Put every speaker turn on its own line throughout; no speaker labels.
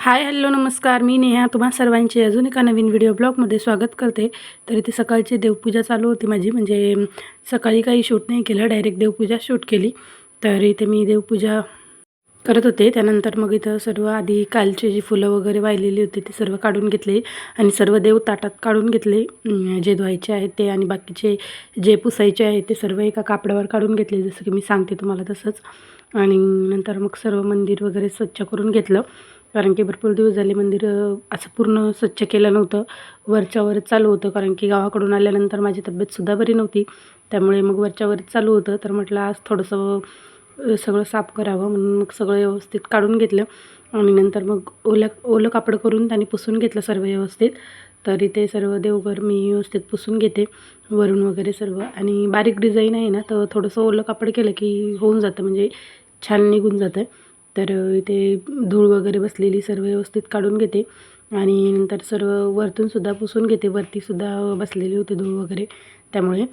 Hi hello नमस्कार, मी नेहा तुम्हा सर्वांचे अजून एका नवीन व्हिडिओ ब्लॉगमध्ये स्वागत करते. तर इथे सकाळची देवपूजा चालू होती माझी, म्हणजे सकाळी काही शूट नाही केलं, डायरेक्ट देवपूजा शूट केली. तर इथे मी देवपूजा करत होते. त्यानंतर मग इथं सर्व आधी कालचे जी फुलं वगैरे वाहिलेली होती ते सर्व काढून घेतले आणि सर्व देव ताटात काढून घेतले. जे धुवायचे आहेत ते आणि बाकीचे जे पुसायचे आहेत ते सर्व एका कापडावर काढून घेतले, जसं की मी सांगते तुम्हाला तसंच. आणि नंतर मग सर्व मंदिर वगैरे स्वच्छ करून घेतलं, कारण की भरपूर दिवस झाले मंदिर असं पूर्ण स्वच्छ केलं नव्हतं. वरच्यावरच चालू होतं, कारण की गावाकडून आल्यानंतर माझी तब्येतसुद्धा बरी नव्हती. त्यामुळे मग वरच्यावरच चालू होतं. तर म्हटलं आज थोडंसं सगळं साफ करावं म्हणून मग सगळं व्यवस्थित काढून घेतलं आणि नंतर मग ओलं कापड करून त्याने पुसून घेतलं सर्व व्यवस्थित. तर इथे सर्व देवघर मी व्यवस्थित पुसून घेते, वरून वगैरे सर्व. आणि बारीक डिझाईन आहे ना, तर थोडंसं ओलं कापड केलं की होऊन जातं, म्हणजे छान निघून जातं. तर इथे धूळ वगैरे बसलेली सर्व व्यवस्थित काढून घेते आणि नंतर सर्व वरतूनसुद्धा पुसून घेते. वरतीसुद्धा बसलेली होती धूळ वगैरे, त्यामुळे.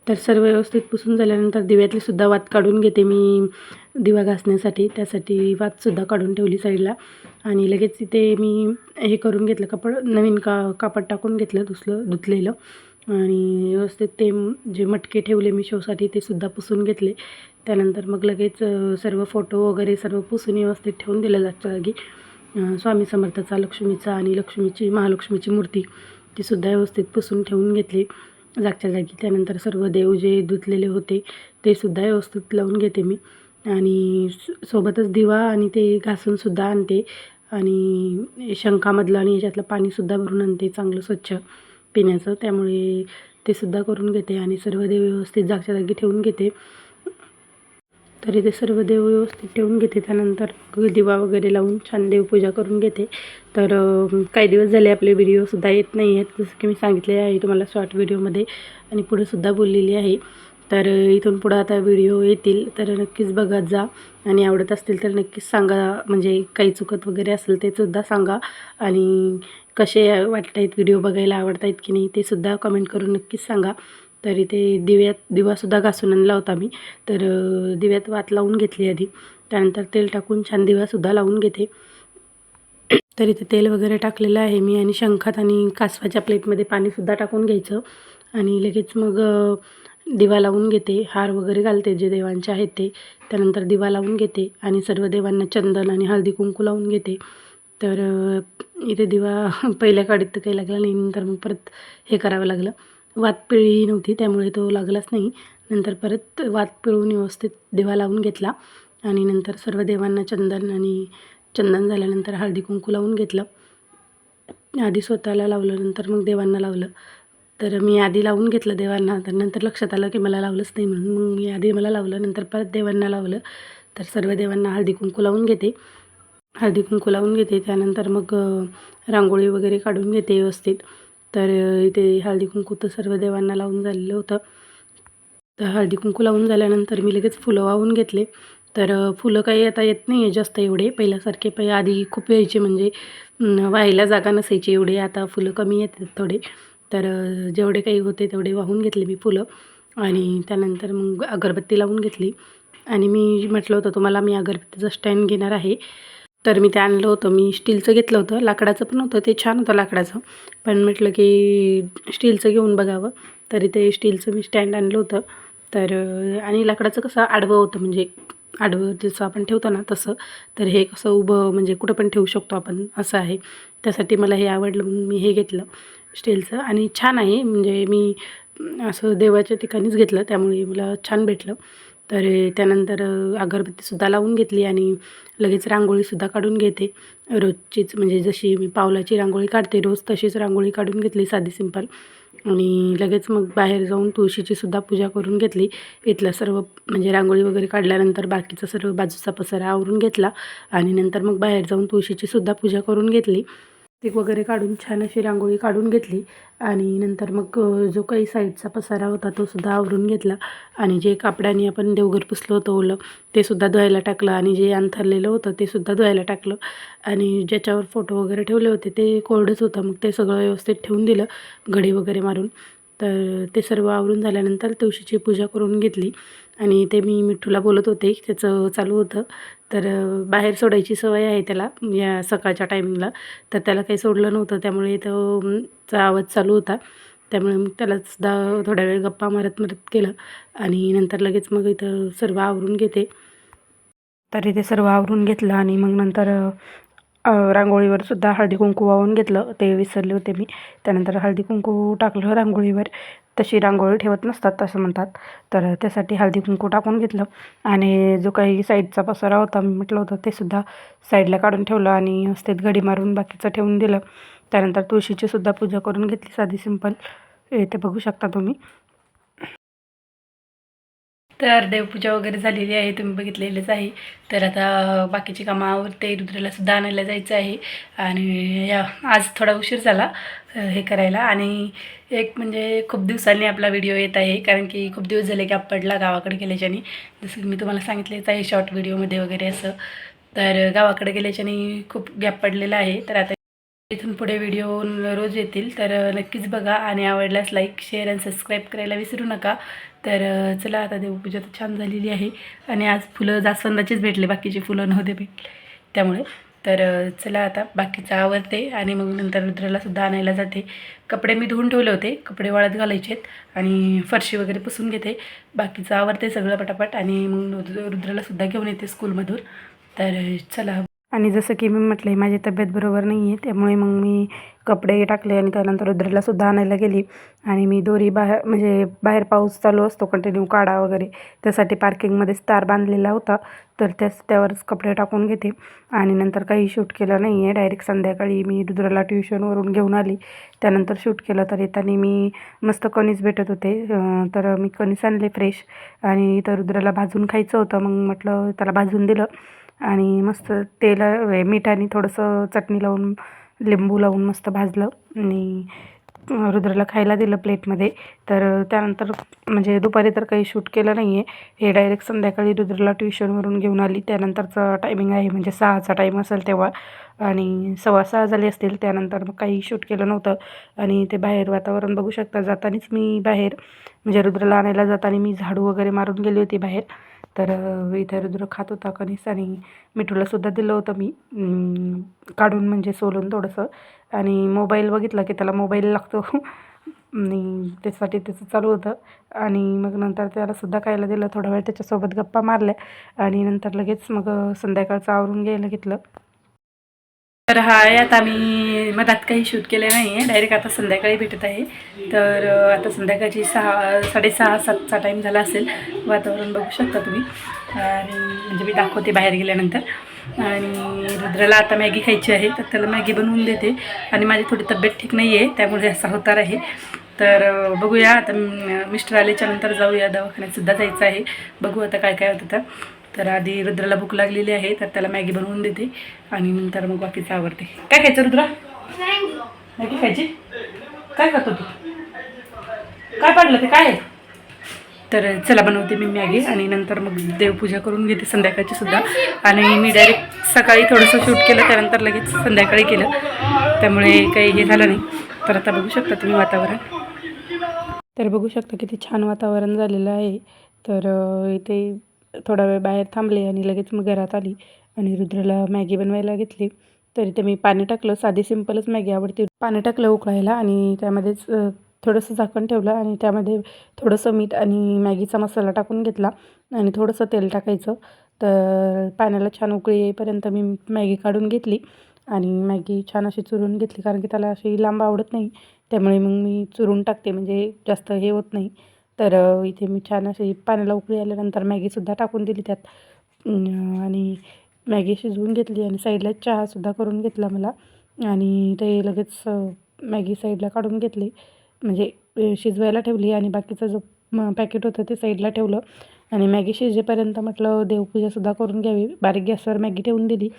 तर सर्व व्यवस्थित पुसून झाल्यानंतर दिव्यातलीसुद्धा वात काढून घेते मी दिवा घासण्यासाठी. त्यासाठी वातसुद्धा काढून ठेवली साईडला आणि लगेच इथे मी हे करून घेतलं, नवीन कापड टाकून घेतलं धुतलेलं. आणि व्यवस्थित ते जे मटके ठेवले मी शोसाठी ते सुद्धा पुसून घेतले. त्यानंतर मग लगेच सर्व फोटो वगैरे सर्व पुसून व्यवस्थित ठेवून दिलं जागच्या जागी. स्वामी समर्थाचा, लक्ष्मीचा आणि महालक्ष्मीची मूर्ती तीसुद्धा व्यवस्थित पुसून ठेवून घेतली जागच्या जागी. त्यानंतर सर्व देव जे धुतलेले होते ते सुद्धा व्यवस्थित लावून घेते मी आणि सोबतच दिवा आणि ते घासूनसुद्धा आणते आणि शंखामधलं आणि याच्यातलं पाणीसुद्धा भरून आणते चांगलं स्वच्छ पिण्याचं. त्यामुळे ते सुद्धा करून घेते आणि सर्व देव व्यवस्थित जागच्या जागी ठेवून घेते. तरी ते सर्व देव व्यवस्थित ठेवून घेते. त्यानंतर दिवा वगैरे लावून छान देवपूजा करून घेते. तर काही दिवस झाले आपले व्हिडिओसुद्धा येत नाही आहेत, जसं की मी सांगितले आहे तुम्हाला शॉर्ट व्हिडिओमध्ये आणि पुढेसुद्धा बोललेली आहे. तर इथून पुढं आता व्हिडिओ येतील, तर नक्कीच बघत जा आणि आवडत असतील तर नक्कीच सांगा, म्हणजे काही चुकत वगैरे असेल ते सुद्धा सांगा आणि कसे वाटत आहेत व्हिडिओ बघायला, आवडत आहेत की नाही ते सुद्धा कमेंट करून नक्कीच सांगा. तर इथे दिवासुद्धा घासून आणला होता मी. तर दिव्यात वात लावून घेतली आधी, त्यानंतर तेल टाकून छान दिवासुद्धा लावून घेते. तर इथे तेल वगैरे टाकलेलं आहे मी आणि शंखात आणि कासवाच्या प्लेटमध्ये पाणीसुद्धा टाकून घ्यायचं आणि लगेच मग दिवा लावून घेते. हार वगैरे घालते जे देवांचे आहेत ते. त्यानंतर दिवा लावून घेते आणि सर्व देवांना चंदन आणि हळदी कुंकू लावून घेते. तर इथे दिवा पहिल्या काडीत तर काही लागला नाही, नंतर मग परत हे करावं लागलं. वात पिळली नव्हती त्यामुळे तो लागलाच नाही. नंतर परत वात पिळून व्यवस्थित दिवा लावून घेतला आणि नंतर सर्व देवांना चंदन झाल्यानंतर हळदी कुंकू लावून घेतलं. आधी स्वतःला लावलं, नंतर मग देवांना लावलं. तर मी आधी लावून घेतलं देवांना, तर नंतर लक्षात आलं की मला लावलंच नाही, म्हणून मग मी आधी मला लावलं, नंतर परत देवांना लावलं. तर सर्व देवांना हळदी कुंकू लावून घेते. त्यानंतर मग रांगोळी वगैरे काढून घेते व्यवस्थित. तर इथे हळदी कुंकू तर सर्व देवांना लावून झालेलं होतं. तर हळदी कुंकू लावून झाल्यानंतर मी लगेच फुलं वाहून घेतले. तर फुलं काही आता येत नाही आहे जास्त एवढे पहिल्यासारखे. आधी खूप यायचे, म्हणजे व्हायला जागा नसायची एवढे. आता फुलं कमी येतात थोडे. तर जेवढे काही होते तेवढे वाहून घेतले मी फुलं आणि त्यानंतर मग अगरबत्ती लावून घेतली. आणि मी म्हटलं होतं तुम्हाला मी अगरबत्तीचं स्टँड घेणार आहे. तर मी ते आणलं होतं, मी स्टीलचं घेतलं होतं, लाकडाचं पण होतं, ते छान होतं लाकडाचं. पण म्हटलं की स्टीलचं घेऊन बघावं. तरी ते स्टीलचं मी स्टँड आणलं होतं. तर आणि लाकडाचं कसं आडवं होतं, म्हणजे आडवं जसं आपण ठेवतो ना तसं. तर हे कसं उभं, म्हणजे कुठं पण ठेवू शकतो आपण, असं आहे. त्यासाठी मला हे आवडलं म्हणून मी हे घेतलं स्टीलचं आणि छान आहे. म्हणजे मी असं देवाच्या ठिकाणीच घेतलं त्यामुळे मला छान भेटलं. तर त्यानंतर अगरबत्तीसुद्धा लावून घेतली आणि लगेच रांगोळीसुद्धा काढून घेते रोजचीच, म्हणजे जशी मी पावलाची रांगोळी काढते रोज तशीच रांगोळी काढून घेतली साधी सिंपल. आणि लगेच मग बाहेर जाऊन तुळशीचीसुद्धा पूजा करून घेतली. इथलं सर्व म्हणजे रांगोळी वगैरे काढल्यानंतर बाकीचं सर्व बाजूचा पसारा आवरून घेतला आणि नंतर मग बाहेर जाऊन तुळशीचीसुद्धा पूजा करून घेतली. टिक वगैरे काढून छान अशी रांगोळी काढून घेतली आणि नंतर मग जो काही साईडचा पसारा होता तो सुद्धा आवरून घेतला आणि जे कापडाने आपण देवघर पुसलं होतं ओलं ते सुद्धा धुवायला टाकलं आणि जे अंथरलेलं होतं ते सुद्धा धुवायला टाकलं आणि ज्याच्यावर फोटो वगैरे ठेवले होते ते कोरडंच होतं, मग ते सगळं व्यवस्थित ठेवून दिलं घडी वगैरे मारून. तर ते सर्व आवरून झाल्यानंतर तुळशीची पूजा करून घेतली आणि ते मी मिठूला बोलत होते, त्याचं चालू होतं. तर बाहेर सोडायची सवय आहे त्याला या सकाळच्या टायमिंगला. तर त्याला काही सोडलं नव्हतं, त्यामुळे तो चा आवाज चालू होता. त्यामुळे मग त्यालासुद्धा थोड्या वेळ गप्पा मारत मारत केलं आणि नंतर लगेच मग इथं सर्व आवरून घेते. तर इथे सर्व आवरून घेतलं आणि मग नंतर रांगोळीवर सुद्धा हळदी कुंकू वाहून घेतलं. ते विसरले होते मी. त्यानंतर हळदी कुंकू टाकलं रांगोळीवर. तशी रांगोळी ठेवत नसतात असं म्हणतात. तर त्यासाठी हळदी कुंकू टाकून घेतलं आणि जो काही साईडचा पसारा होता मी म्हटलं होतं ते सुद्धा साईडला काढून ठेवलं आणि व्यवस्थित घडी मारून बाकीचं ठेवून दिलं. त्यानंतर तुळशीची सुद्धा पूजा करून घेतली साधी सिंपल. इथे बघू शकता तुम्ही. तर देवपूजा वगैरे झालेली आहे, तुम्ही बघितलेलंच आहे. तर आता बाकीची कामं आवरते. रुद्राला सुद्धा आणायला जायचं आहे आणि आज थोडा उशीर झाला हे करायला. आणि एक म्हणजे खूप दिवसांनी आपला व्हिडिओ येत आहे, कारण की खूप दिवस झाले गॅप पडला गावाकडे गेल्याच्यानी. जसं की मी तुम्हाला सांगितलेच आहे शॉर्ट व्हिडिओमध्ये वगैरे असं. तर गावाकडे गेल्याच्यानी खूप गॅप पडलेला आहे. तर आता इथून पुढे व्हिडिओ रोज येतील, तर नक्कीच बघा आणि आवडल्यास लाईक शेअर आणि सबस्क्राईब करायला विसरू नका. तर चला आता देवपूजा तर छान झालेली आहे आणि आज फुलं जास्वंदाचीच भेटले, बाकीची फुलं नव्हते भेटले त्यामुळे. तर चला आता बाकीचं आवरते आणि मग नंतर रुद्रालासुद्धा आणायला जाते. कपडे मी धुवून ठेवले होते, कपडे वाळत घालायचे आहेत आणि फरशी वगैरे पुसून घेते. बाकीचं आवरते सगळं पटापट आणि मग रुद्रालासुद्धा घेऊन येते स्कूलमधून. तर चला. आणि जसं की मी म्हटले माझी तब्येत बरोबर नाही आहे, त्यामुळे मग मी कपडे टाकले आणि त्यानंतर रुद्रालासुद्धा आणायला गेली. आणि मी दोरी म्हणजे बाहेर पाऊस चालू असतो कंटिन्यू काढा वगैरे, त्यासाठी पार्किंगमध्येच तार बांधलेला होता. तर त्यावरच कपडे टाकून घेते आणि नंतर काही शूट केलं नाही आहे. डायरेक्ट संध्याकाळी मी रुद्राला ट्युशनवरून घेऊन आली, त्यानंतर शूट केलं. तर येताना मी मस्त कणीस भेटत होते, तर मी कणीस आणले फ्रेश आणि तर रुद्राला भाजून खायचं होतं. मग म्हटलं त्याला भाजून दिलं आणि मस्त मिठाने थोडंसं चटणी लावून लिंबू लावून मस्त भाजलं आणि रुद्राला खायला दिलं प्लेटमध्ये. तर त्यानंतर म्हणजे दुपारी तर काही शूट केलं नाही आहे. हे डायरेक्ट संध्याकाळी रुद्राला ट्युशनवरून घेऊन आली, त्यानंतरचं टायमिंग आहे म्हणजे 6चा टाईम असेल तेव्हा आणि 6:15 झाले असतील. त्यानंतर मग काही शूट केलं नव्हतं. आणि ते बाहेर वातावरण बघू शकता. जातानीच मी बाहेर म्हणजे रुद्राला आणायला जाताना मी झाडू वगैरे मारून गेली होती बाहेर. तर इथे रुद्र खात होता कणीस आणि मिठूलासुद्धा दिलं होतं मी काढून म्हणजे सोलून थोडंसं. आणि मोबाईल बघितला की त्याला मोबाईल लागतो आणि त्यासाठी त्याचं चालू होतं. आणि मग नंतर त्यालासुद्धा खायला दिलं, थोडा वेळ त्याच्यासोबत गप्पा मारल्या आणि नंतर लगेच मग संध्याकाळचं आवरून घ्यायला घेतलं. तर हाय आता मी मधात काही शूट केले नाही आहे, डायरेक्ट आता संध्याकाळी भेटत आहे. तर आता संध्याकाळची 6:30-7चा टाईम झाला असेल. वातावरण बघू शकता तुम्ही आणि म्हणजे मी दाखवते बाहेर गेल्यानंतर. आणि रुद्राला आता मॅगी खायची आहे, तर त्याला मॅगी बनवून देते. आणि माझी थोडी तब्येत ठीक नाही आहे, त्यामुळे असा होणार आहे. तर बघूया आता मिस्टर आल्याच्यानंतर जाऊया, दवाखान्यातसुद्धा जायचं आहे. बघू आता काय काय होतं. तर आधी रुद्राला भूक लागलेली आहे, तर त्याला मॅगी बनवून देते आणि नंतर मग बाकीचं आवडते. काय खायचं रुद्रा? मॅगी खायची? काय खातो तू? काय पाडलं ते काय आहे? तर चला बनवते मी मॅगी आणि नंतर मग देवपूजा करून घेते संध्याकाळची सुद्धा. आणि मी डायरेक्ट सकाळी थोडंसं शूट केलं, त्यानंतर लगेच संध्याकाळी केलं, त्यामुळे काही हे झालं नाही. तर आता बघू शकता तुम्ही वातावरण. तर बघू शकता किती छान वातावरण झालेलं आहे. तर इथे थोडा वेळ बाहेर थांबले आणि लगेच मग घरात आली आणि रुद्राला मॅगी बनवायला घेतली. तर इथे मी पाणी टाकलं, साधी सिंपलच मॅगी आवडते. पाणी टाकलं उकळायला आणि त्यामध्येच थोडंसं झाकण ठेवलं आणि त्यामध्ये थोडंसं मीठ आणि मॅगीचा मसाला टाकून घेतला आणि थोडंसं तेल टाकायचं. तर पाण्याला छान उकळी येईपर्यंत मी मॅगी काढून घेतली आणि मॅगी छान अशी चुरून घेतली, कारण की त्याला अशी लांब आवडत नाही, त्यामुळे मग मी चुरून टाकते म्हणजे जास्त हे होत नाही. तर इथे मी छान अशी पाण्याला उकळी आल्यानंतर मॅगीसुद्धा टाकून दिली त्यात आणि मॅगी शिजवून घेतली आणि साईडला चहासुद्धा करून घेतला मला. आणि ते लगेच मॅगी साईडला काढून घेतली म्हणजे शिजवायला ठेवली आणि बाकीचं जो पॅकेट होतं ते साईडला ठेवलं. आणि मॅगी शिजेपर्यंत म्हटलं देवपूजासुद्धा करून घ्यावी, बारीक गॅसवर मॅगी ठेवून दिली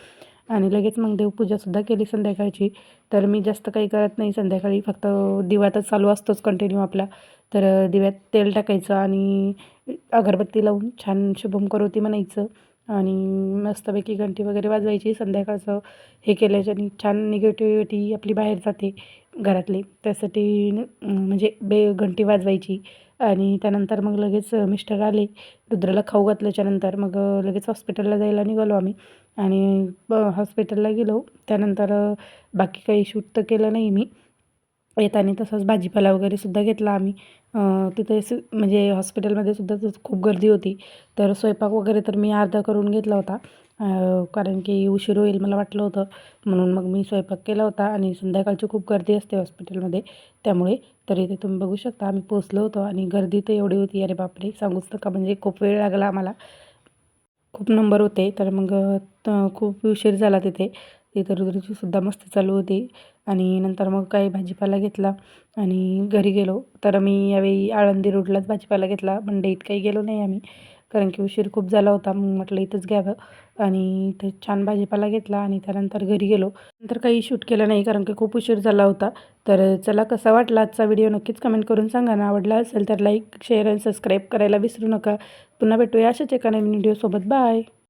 आणि लगेच मग देवपूजासुद्धा केली संध्याकाळची. तर मी जास्त काही करत नाही संध्याकाळी, फक्त दिवा तर चालू असतोच कंटिन्यू आपला. तर दिव्यात तेल टाकायचं आणि अगरबत्ती लावून छान शुभम करोती म्हणायचं आणि मस्तपैकी घंटी वगैरे वाजवायची. संध्याकाळचं हे केल्याच्याने छान निगेटिव्हिटी आपली बाहेर जाते घरातली, त्यासाठी म्हणजे घंटी वाजवायची आणि त्यानंतर मग लगेच मिस्टर आले. रुद्राला खाऊ घातल्याच्यानंतर मग लगेच हॉस्पिटलला जायला निघालो आम्ही आणि हॉस्पिटलला गेलो. त्यानंतर बाकी काही शूट तर केलं नाही मी. येताना तसंच भाजीपाला वगैरे सुद्धा घेतला आम्ही. तिथे म्हणजे हॉस्पिटलमध्ये सुद्धा खूप गर्दी होती. तर स्वयंपाक वगैरे तर मी अर्धा करून घेतला होता. कारण की उशीर होईल मला वाटलं होतं, म्हणून मग मी स्वयंपाक केला होता. आणि संध्याकाळची खूप गर्दी असते हॉस्पिटलमध्ये, त्यामुळे. तर इथे तुम्ही बघू शकता आम्ही पोचलो होतो आणि गर्दी तर एवढी होती, अरे बापरे सांगूच नका. म्हणजे खूप वेळ लागला आम्हाला, खूप नंबर होते. तर मग खूप उशीर झाला तिथे. तिथे रुद्रची सुद्धा मस्ती चालू होती. आणि नंतर मग काही भाजीपाला घेतला आणि घरी गेलो. तर मी यावेळी आळंदी रोडलाच भाजीपाला घेतला, मंडईत काही गेलो नाही आम्ही, कारण की उशीर खूप झाला होता. मग म्हटलं इथंच घ्यावं आणि इथे छान भाजीपाला घेतला आणि त्यानंतर घरी गेलो. नंतर काही शूट केलं नाही कारण की खूप उशीर झाला होता. तर चला, कसा वाटला आजचा व्हिडिओ नक्कीच कमेंट करून सांगा ना. आवडला असेल तर लाईक, शेअर आणि सबस्क्राईब करायला विसरू नका. पुन्हा भेटूया अशाच एका नवीन व्हिडिओसोबत. बाय.